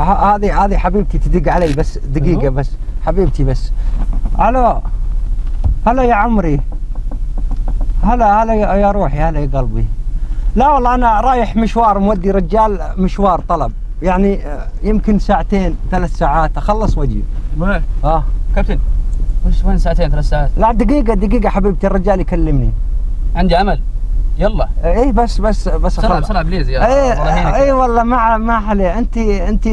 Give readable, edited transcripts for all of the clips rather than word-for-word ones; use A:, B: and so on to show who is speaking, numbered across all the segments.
A: هذه حبيبتي تدق علي بس دقيقة بس حبيبتي بس. الو هلا يا عمري، هلا يا روحي، هلا يا قلبي. لا والله انا رايح مشوار، مودي رجال مشوار طلب، يعني يمكن ساعتين 3 ساعات اخلص واجي.
B: وين؟ كابتن وين ساعتين 3 ساعات؟
A: لا دقيقة حبيبتي، الرجال يكلمني.
B: عندي عمل. يلا.
A: اي بس
B: بسرعة بليز يا والله.
A: اي والله ما عليه. انت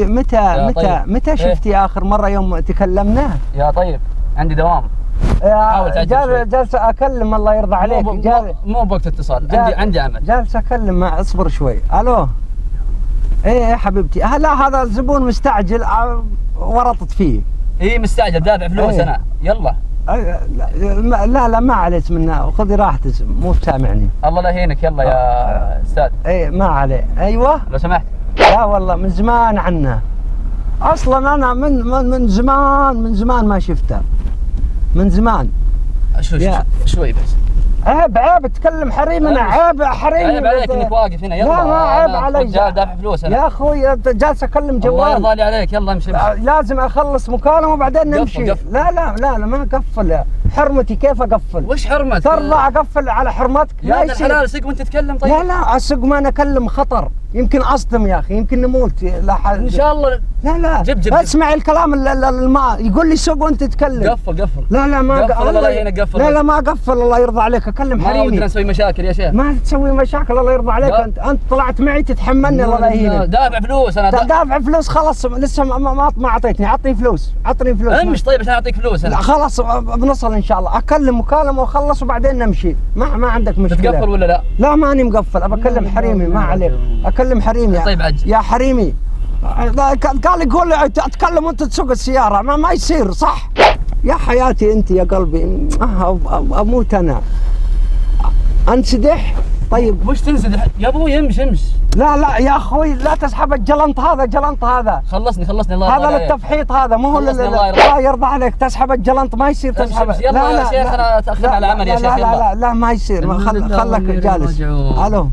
A: متى شفتي اخر مرة يوم تكلمنا؟
B: يا طيب عندي دوام.
A: جالس اكلم الله يرضى عليك.
B: مو بوقت اتصال، عندي عمل. جالس
A: اكلم اصبر شوي. الو ايه حبيبتي. لا هذا الزبون مستعجل ورطت فيه.
B: ايه مستعجل دافع فلوس انا. يلا.
A: لا ما عليك منه، خذي راحتك، مو سامعني.
B: الله لا يهينك. يلا يا استاذ.
A: ايه ما عليه. ايوه
B: لو سمحت.
A: لا والله من زمان عنه، اصلا انا من زمان ما شفته، من زمان.
B: شوي بس.
A: عيب تكلم حريمنا. عيب
B: عيب عليك انك واقف هنا. يلا.
A: لا ما عيب علي،
B: رجال دافع فلوس انا.
A: يا اخوي جالس اكلم جوال.
B: الله يرضى عليك. يلا امشي.
A: لازم اخلص مكالمه وبعدين نمشي.
B: قفل.
A: لا ما اقفل. حرمتي كيف اقفل؟
B: وش حرمتك؟
A: ترضى اقفل على حرمتك؟
B: يا ابن الحلال سق وانت تتكلم. طيب
A: لا اسق ما نكلم، خطر، يمكن اصدم يا اخي، يمكن نموت.
B: ان شاء الله.
A: لا جب. اسمع الكلام يقول لي سوق وانت تتكلم.
B: قفل.
A: لا ما
B: قفل. الله يهينك. قفل.
A: لا ما قفل، الله يرضى عليك. اكلم حريمي.
B: ما ودنا نسوي مشاكل يا شيخ.
A: ما تسوي مشاكل، الله يرضى عليك. انت طلعت معي تتحملني. الله يهينك.
B: دافع فلوس انا. دافع
A: فلوس خلاص، لسه ما اعطيتني. عطني فلوس.
B: امش طيب عشان اعطيك فلوس انا.
A: لا خلاص بنصل ان شاء الله. اكلم مكالمه واخلص وبعدين نمشي. ما عندك مشكله.
B: تتقفل ولا لا؟
A: لا ماني مقفل، ابى اكلم حريمي. ما عليك، اكلم حريمي.
B: طيب عجل
A: يا حريمي. قال يقول لي اتكلم وانت تسوق السياره، ما يصير صح. يا حياتي انت يا قلبي، اموت انا. انسدح. طيب
B: وش تنسدح يا ابوي؟ امش.
A: لا يا اخوي لا تسحب الجلنط هذا.
B: خلصني الله
A: هذا للتفحيط، هذا مو الله يرضى عليك. تسحب الجلنط ما يصير تسحب.
B: يلا يا شيخ انا اتاخر على العمل يا شيخ.
A: لا ما يصير. خلك جالس. الو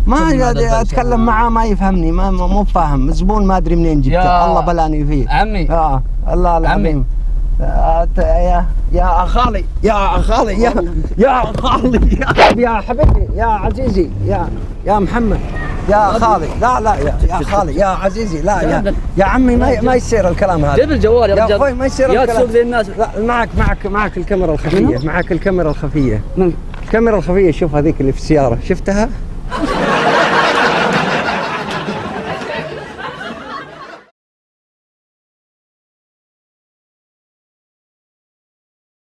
A: ما اتكلم معاه ما يفهمني، مو فاهم. زبون ما ادري منين جبته، الله بلاني فيه
B: عمي.
A: الله العظيم. يا خالي يا خالي يا حبيبي يا عزيزي يا محمد يا خالي. لا يا خالي يا عزيزي. لا يا عمي ما يصير الكلام هذا.
B: جيب الجوال يا رجال.
A: يا اخوي ما يصير الكلام.
B: يا تسوق زي الناس.
A: لا معك الكاميرا الخفيه. الكاميرا الخفيه. شوف هذيك اللي في السياره، شفتها؟